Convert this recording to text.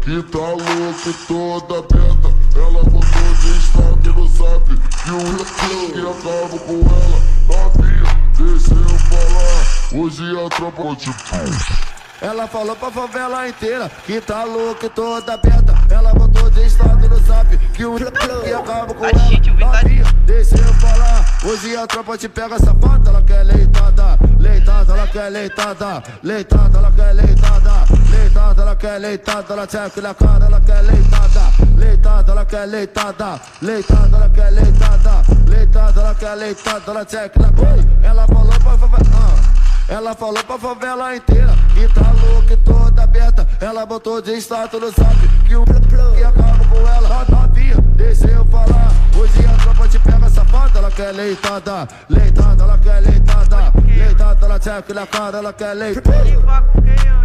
que tá louca e toda aberta. Ela botou destaque no zap que o que acaba com ela. Novinha, deixa eu falar, hoje a tropa te pum. Ela falou pra favela inteira que tá louca e toda aberta. Ela botou destaque no zap que o que acaba com ela. Novinha, deixa eu falar, hoje a tropa te pega safada. Ela quer leitada, leitada, ela quer leitada, leitada, ela quer leitada, leitada, ela quer leitada. Ela checa na cara, ela quer leitada, leitada, ela quer leitada, leitada, ela quer leitada, leitada, ela quer leitada. Ela checa na cara. Ela falou pra favela, ela falou pra favela inteira que tá louca e toda aberta. Ela botou de status no zap que o que acaba com ela. Novinha, deixa eu falar, hoje a tropa te pega safada. Ela quer leitada, leitada, ela quer leitada, leitada, ela checa na cara, ela quer leitada.